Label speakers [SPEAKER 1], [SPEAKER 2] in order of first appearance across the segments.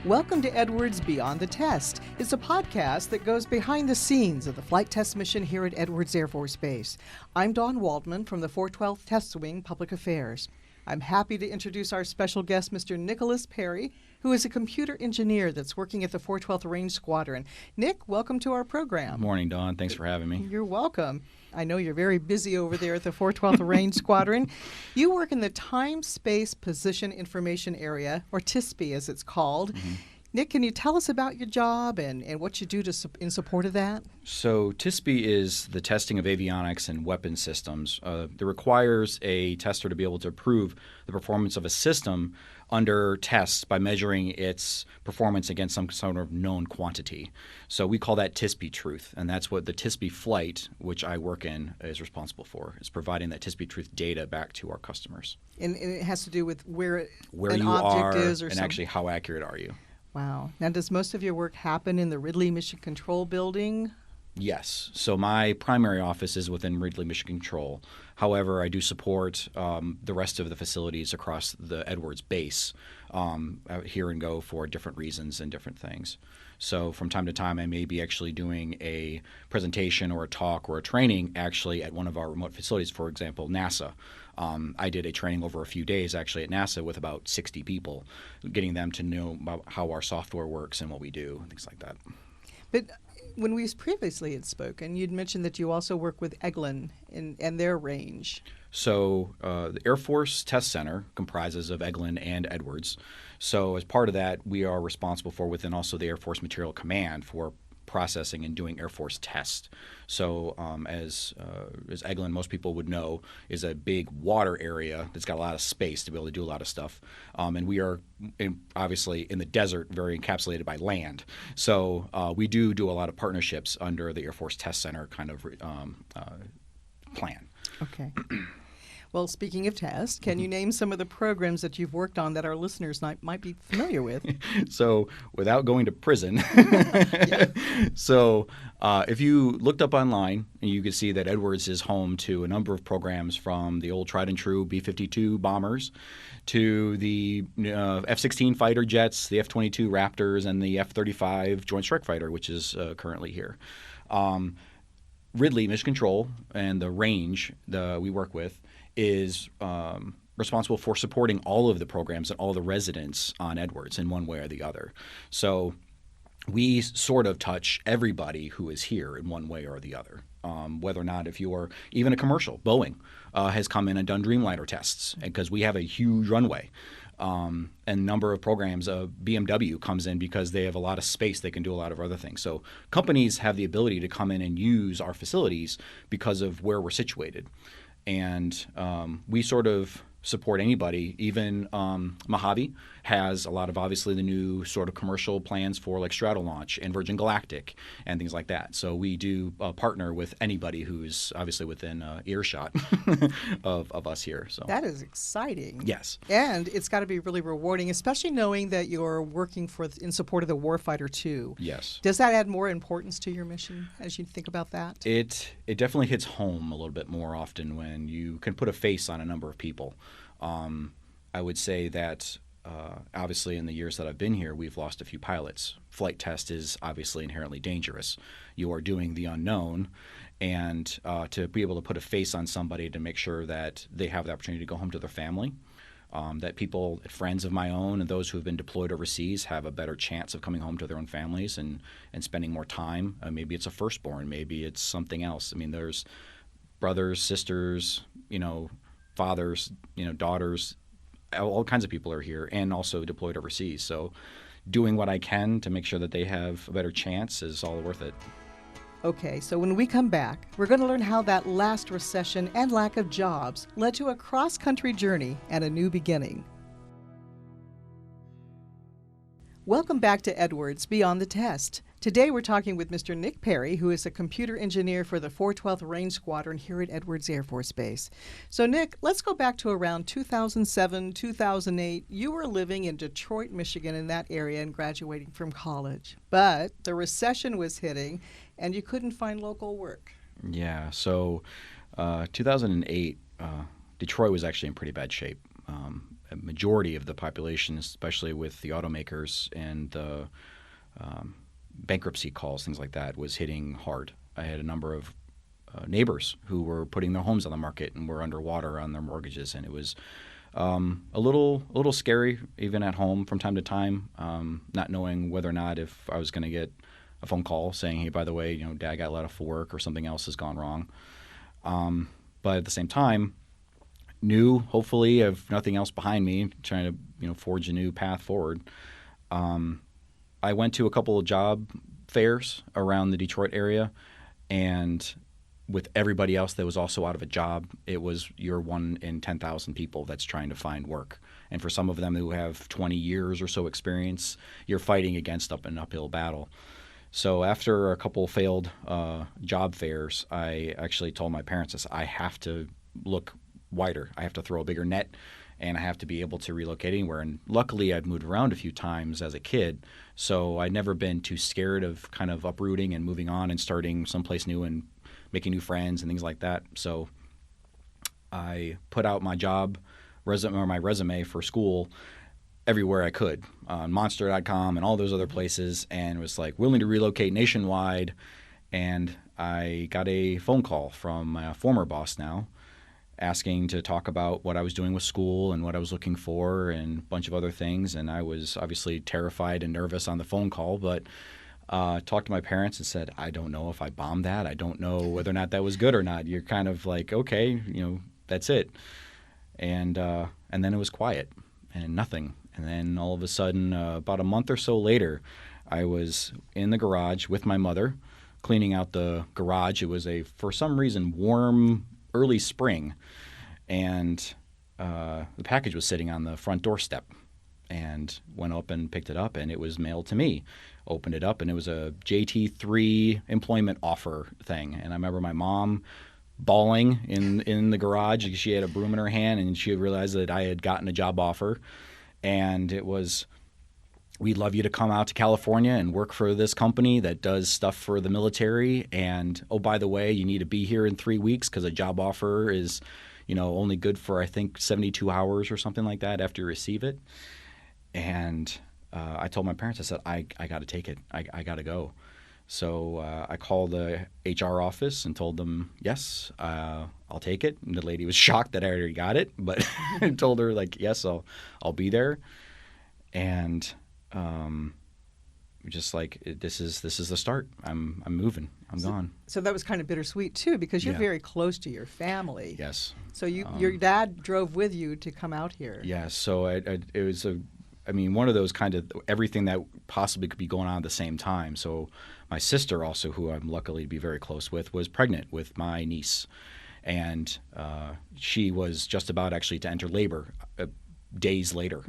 [SPEAKER 1] Welcome to Edwards Beyond the Test. It's a podcast that goes behind the scenes of the flight test mission here at Edwards Air Force Base. I'm Dawn Waldman from the 412th Test Wing Public Affairs. I'm happy to introduce our special guest, Mr. Nicholas Perry, who is a computer engineer that's working at the 412th Range Squadron. Nick, welcome to our program.
[SPEAKER 2] Good morning, Dawn. Thanks for having me.
[SPEAKER 1] You're welcome. I know you're very busy over there at the 412th Range Squadron. You work in the Time, Space, Position Information Area, or TSPI as it's called. Mm-hmm. Nick, can you tell us about your job and what you do in support of that?
[SPEAKER 2] So TSPI is the testing of avionics and weapon systems. It requires a tester to be able to approve the performance of a system under tests by measuring its performance against some sort of known quantity. So we call that TSPI truth, and that's what the TSPI flight, which I work in, is responsible for, is providing that TSPI truth data back to our customers.
[SPEAKER 1] And it has to do with where
[SPEAKER 2] an
[SPEAKER 1] you
[SPEAKER 2] object
[SPEAKER 1] is or
[SPEAKER 2] and
[SPEAKER 1] something.
[SPEAKER 2] Actually how accurate are you.
[SPEAKER 1] Wow. Now, does most of your work happen in the Ridley Mission Control building?
[SPEAKER 2] Yes. So my primary office is within Ridley Mission Control. However, I do support the rest of the facilities across the Edwards base out here and go for different reasons and different things. So from time to time, I may be actually doing a presentation or a talk or a training actually at one of our remote facilities, for example, NASA. I did a training over a few days actually at NASA with about 60 people, getting them to know about how our software works and what we do and things like that.
[SPEAKER 1] But when we previously had spoken, you'd mentioned that you also work with Eglin and their range.
[SPEAKER 2] So the Air Force Test Center comprises of Eglin and Edwards. So as part of that, we are responsible for within also the Air Force Material Command for processing and doing Air Force tests. So as Eglin, most people would know, is a big water area that's got a lot of space to be able to do a lot of stuff. And we are obviously in the desert, very encapsulated by land. So we do a lot of partnerships under the Air Force Test Center kind of plan.
[SPEAKER 1] Okay. Well, speaking of tests, can you name some of the programs that you've worked on that our listeners might be familiar with?
[SPEAKER 2] So without going to prison, so if you looked up online, you could see that Edwards is home to a number of programs from the old tried and true B-52 bombers to the F-16 fighter jets, the F-22 Raptors, and the F-35 Joint Strike Fighter, which is currently here. Ridley Mission Control and the range that we work with is responsible for supporting all of the programs and all the residents on Edwards in one way or the other. So we sort of touch everybody who is here in one way or the other. Whether or not if you are even a commercial, Boeing has come in and done Dreamliner tests because we have a huge runway. And a number of programs, BMW comes in because they have a lot of space. They can do a lot of other things. So companies have the ability to come in and use our facilities because of where we're situated. And we sort of support anybody. Even Mojave has a lot of obviously the new sort of commercial plans for like Stratolaunch and Virgin Galactic and things like that. So we do partner with anybody who's obviously within earshot of us here. So
[SPEAKER 1] that is exciting.
[SPEAKER 2] Yes.
[SPEAKER 1] And it's got to be really rewarding, especially knowing that you're working in support of the warfighter too.
[SPEAKER 2] Yes.
[SPEAKER 1] Does that add more importance to your mission as you think about that?
[SPEAKER 2] It definitely hits home a little bit more often when you can put a face on a number of people. I would say that obviously in the years that I've been here, we've lost a few pilots. Flight test is obviously inherently dangerous. You are doing the unknown, and to be able to put a face on somebody to make sure that they have the opportunity to go home to their family, that people, friends of my own and those who have been deployed overseas have a better chance of coming home to their own families and spending more time. Maybe it's a firstborn. Maybe it's something else. I mean, there's brothers, sisters, fathers, daughters, all kinds of people are here and also deployed overseas. So doing what I can to make sure that they have a better chance is all worth it.
[SPEAKER 1] Okay, so when we come back, we're going to learn how that last recession and lack of jobs led to a cross-country journey and a new beginning. Welcome back to Edwards Beyond the Test. Today we're talking with Mr. Nick Perry, who is a computer engineer for the 412th Range Squadron here at Edwards Air Force Base. So Nick, let's go back to around 2007, 2008. You were living in Detroit, Michigan in that area and graduating from college. But the recession was hitting and you couldn't find local work.
[SPEAKER 2] Yeah, so 2008, Detroit was actually in pretty bad shape. a majority of the population, especially with the automakers and the bankruptcy calls, things like that, was hitting hard. I had a number of neighbors who were putting their homes on the market and were underwater on their mortgages, and it was a little scary even at home from time to time, not knowing whether or not if I was going to get a phone call saying, hey, by the way, Dad got let off for work or something else has gone wrong. But at the same time, knew, hopefully, if nothing else behind me, trying to forge a new path forward. I went to a couple of job fairs around the Detroit area, and with everybody else that was also out of a job, it was you're 1 in 10,000 people that's trying to find work. And for some of them who have 20 years or so experience, you're fighting against an uphill battle. So after a couple failed job fairs, I actually told my parents, I have to look wider. I have to throw a bigger net, and I have to be able to relocate anywhere. And luckily, I'd moved around a few times as a kid, so I'd never been too scared of kind of uprooting and moving on and starting someplace new and making new friends and things like that. So I put out my resume for school everywhere I could, on Monster.com and all those other places, and was like willing to relocate nationwide. And I got a phone call from my former boss now, asking to talk about what I was doing with school and what I was looking for and a bunch of other things. And I was obviously terrified and nervous on the phone call, but talked to my parents and said, I don't know if I bombed that. I don't know whether or not that was good or not. You're kind of like, okay, that's it. And then it was quiet and nothing. And then all of a sudden, about a month or so later, I was in the garage with my mother, cleaning out the garage. It was for some reason, warm early spring, and the package was sitting on the front doorstep, and went up and picked it up, and it was mailed to me. Opened it up, and it was a JT3 employment offer thing. And I remember my mom bawling in the garage because she had a broom in her hand, and she realized that I had gotten a job offer, and it was, we'd love you to come out to California and work for this company that does stuff for the military. And, oh, by the way, you need to be here in 3 weeks because a job offer is, only good for, I think, 72 hours or something like that after you receive it. And I told my parents, I said, I got to take it. I got to go. So I called the HR office and told them, yes, I'll take it. And the lady was shocked that I already got it, but I told her, yes, I'll be there. And just this is the start. I'm moving. I'm gone.
[SPEAKER 1] So that was kind of bittersweet too, because you're very close to your family.
[SPEAKER 2] Yes.
[SPEAKER 1] So your dad drove with you to come out here.
[SPEAKER 2] Yeah. So it was one of those kind of everything that possibly could be going on at the same time. So my sister also, who I'm luckily to be very close with, was pregnant with my niece, and she was just about actually to enter labor days later.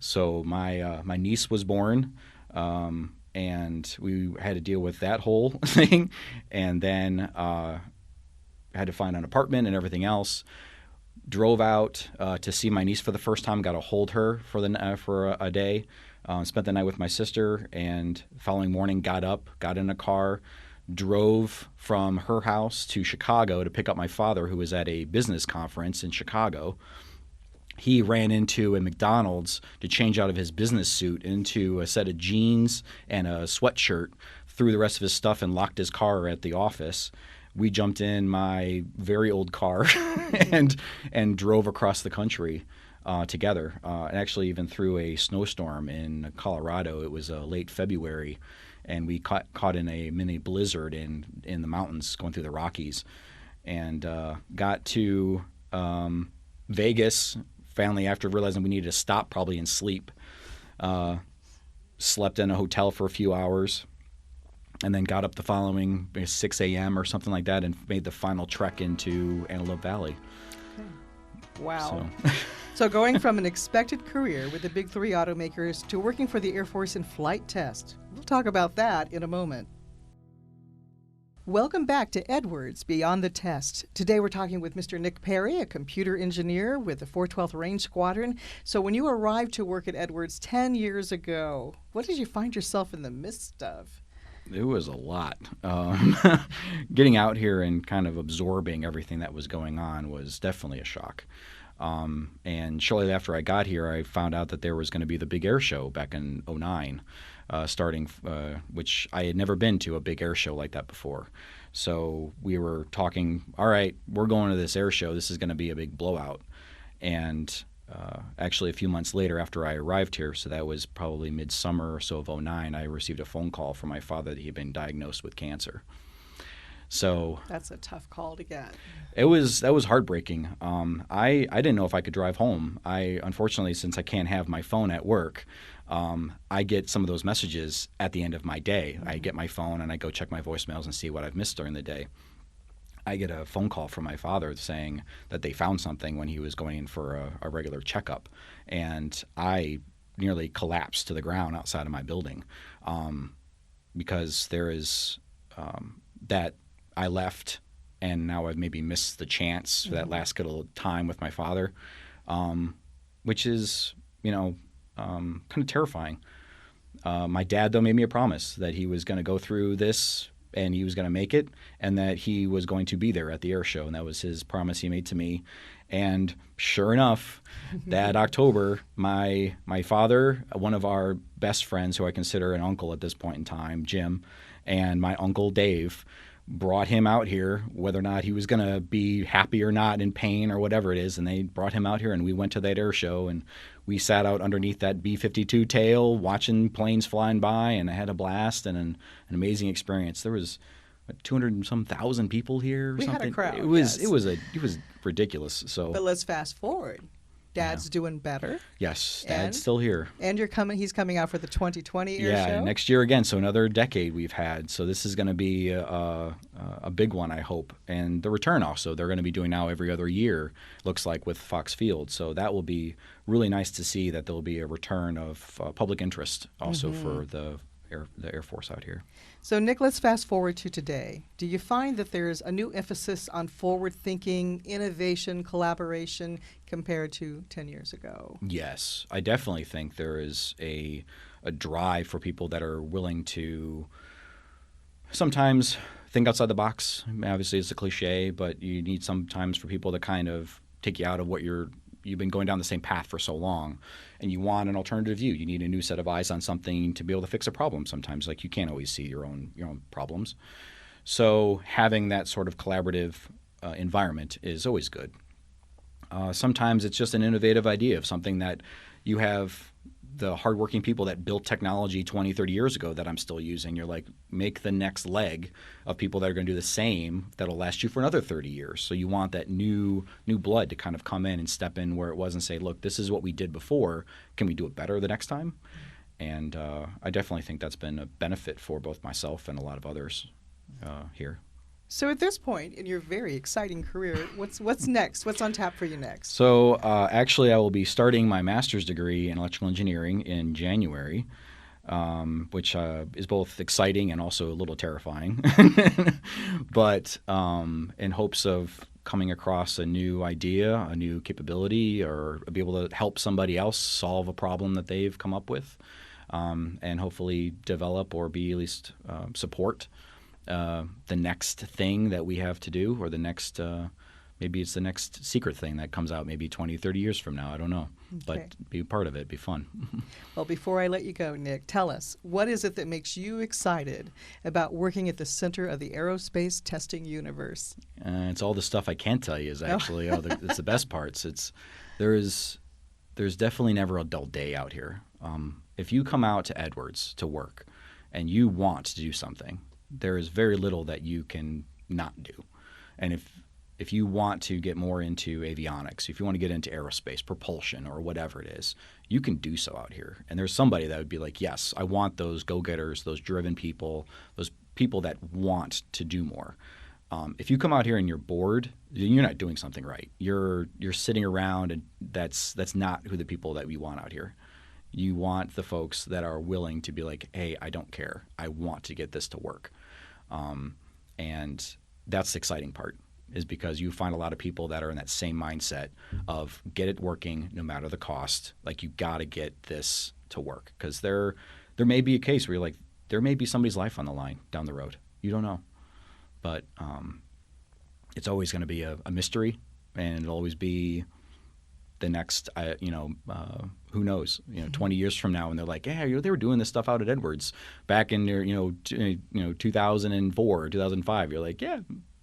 [SPEAKER 2] So my niece was born, and we had to deal with that whole thing, and then had to find an apartment and everything else. Drove out to see my niece for the first time. Got to hold her for a day. Spent the night with my sister, and the following morning got up, got in a car, drove from her house to Chicago to pick up my father, who was at a business conference in Chicago. He ran into a McDonald's to change out of his business suit into a set of jeans and a sweatshirt, threw the rest of his stuff and locked his car at the office. We jumped in my very old car and drove across the country together, and actually even through a snowstorm in Colorado. It was late February, and we caught in a mini blizzard in the mountains going through the Rockies, and got to Vegas finally after realizing we needed to stop probably and sleep. Slept in a hotel for a few hours, and then got up the following 6 a.m. or something like that and made the final trek into Antelope Valley.
[SPEAKER 1] Wow. So going from an expected career with the big three automakers to working for the Air Force in flight test. We'll talk about that in a moment. Welcome back to Edwards Beyond the Test. Today we're talking with Mr. Nick Perry, a computer engineer with the 412th Range Squadron. So when you arrived to work at Edwards 10 years ago, what did you find yourself in the midst of?
[SPEAKER 2] It was a lot. Getting out here and kind of absorbing everything that was going on was definitely a shock. And shortly after I got here, I found out that there was going to be the big air show back in '09, which I had never been to a big air show like that before. So we were talking, all right, we're going to this air show. This is going to be a big blowout. And actually, a few months later after I arrived here, so that was probably midsummer or so of '09, I received a phone call from my father that he had been diagnosed with cancer. So
[SPEAKER 1] that's a tough call to get.
[SPEAKER 2] That was heartbreaking. I didn't know if I could drive home. Unfortunately, since I can't have my phone at work, I get some of those messages at the end of my day. I get my phone and I go check my voicemails and see what I've missed during the day. I get a phone call from my father saying that they found something when he was going in for a regular checkup, and I nearly collapsed to the ground outside of my building because there is that I left, and now I've maybe missed the chance for that last little time with my father, which is, kind of terrifying. My dad, though, made me a promise that he was going to go through this and he was going to make it, and that he was going to be there at the air show, and that was his promise he made to me. And sure enough, that October, my father, one of our best friends who I consider an uncle at this point in time, Jim, and my uncle Dave brought him out here, whether or not he was going to be happy or not, in pain or whatever it is, and they brought him out here, and we went to that air show, and we sat out underneath that B-52 tail watching planes flying by, and I had a blast and an amazing experience. There was 200 and some thousand people here or
[SPEAKER 1] we
[SPEAKER 2] something.
[SPEAKER 1] Had a crowd.
[SPEAKER 2] It was
[SPEAKER 1] yes.
[SPEAKER 2] ridiculous. So,
[SPEAKER 1] but let's fast forward. Dad's doing better.
[SPEAKER 2] Yes, Dad's still here.
[SPEAKER 1] And he's coming out for the 2020 air show?
[SPEAKER 2] Yeah, next year again. So another decade we've had. So this is going to be a big one, I hope. And the return also, they're going to be doing now every other year, looks like, with Fox Field. So that will be really nice to see that there will be a return of public interest also for the Air Force out here.
[SPEAKER 1] So, Nick, let's fast forward to today. Do you find that there's a new emphasis on forward thinking, innovation, collaboration compared to 10 years ago?
[SPEAKER 2] Yes, I definitely think there is a drive for people that are willing to sometimes think outside the box. Obviously, it's a cliche, but you need sometimes for people to kind of take you out of what you've been going down the same path for so long, and you want an alternative view. You need a new set of eyes on something to be able to fix a problem sometimes. Like, you can't always see your own problems. So having that sort of collaborative environment is always good. Sometimes it's just an innovative idea of something that you have the hardworking people that built technology 20, 30 years ago that I'm still using. You're like, make the next leg of people that are going to do the same that'll last you for another 30 years. So you want that new blood to kind of come in and step in where it was and say, look, this is what we did before. Can we do it better the next time? And I definitely think that's been a benefit for both myself and a lot of others here.
[SPEAKER 1] So at this point in your very exciting career, what's next? What's on tap for you next?
[SPEAKER 2] So actually, I will be starting my master's degree in electrical engineering in January, which is both exciting and also a little terrifying. But in hopes of coming across a new idea, a new capability, or be able to help somebody else solve a problem that they've come up with, and hopefully develop or be at least support the next thing that we have to do, or the next maybe it's the next secret thing that comes out maybe 20, 30 years from now. I don't know.
[SPEAKER 1] Okay.
[SPEAKER 2] But be a part of it. Be fun.
[SPEAKER 1] Well, before I let you go, Nick, tell us, what is it that makes you excited about working at the center of the Aerospace Testing Universe?
[SPEAKER 2] It's all the stuff I can't tell you is actually it's the best parts. There's definitely never a dull day out here. If you come out to Edwards to work and you want to do something, there is very little that you can not do. And if you want to get more into avionics, if you want to get into aerospace, propulsion, or whatever it is, you can do so out here. And there's somebody that would be like, yes, I want those go-getters, those driven people, those people that want to do more. If you come out here and you're bored, you're not doing something right. You're sitting around, and that's not who the people that we want out here. You want the folks that are willing to be like, hey, I don't care. I want to get this to work. And that's the exciting part, is because you find a lot of people that are in that same mindset of get it working no matter the cost. Like, you got to get this to work, because there may be a case where you're like, there may be somebody's life on the line down the road. You don't know. But it's always going to be a mystery, and it'll always be the next, who knows, 20 years from now, and they're like, yeah, they were doing this stuff out at Edwards back in 2004, 2005. You're like, yeah,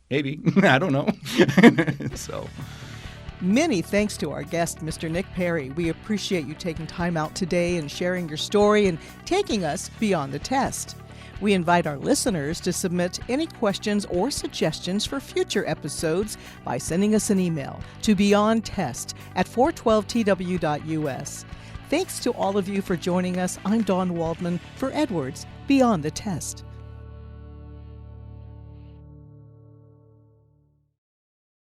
[SPEAKER 2] maybe. I don't know. So.
[SPEAKER 1] Many thanks to our guest, Mr. Nick Perry. We appreciate you taking time out today and sharing your story and taking us beyond the test. We invite our listeners to submit any questions or suggestions for future episodes by sending us an email to beyondtest@412tw.us. Thanks to all of you for joining us. I'm Dawn Waldman for Edwards Beyond the Test.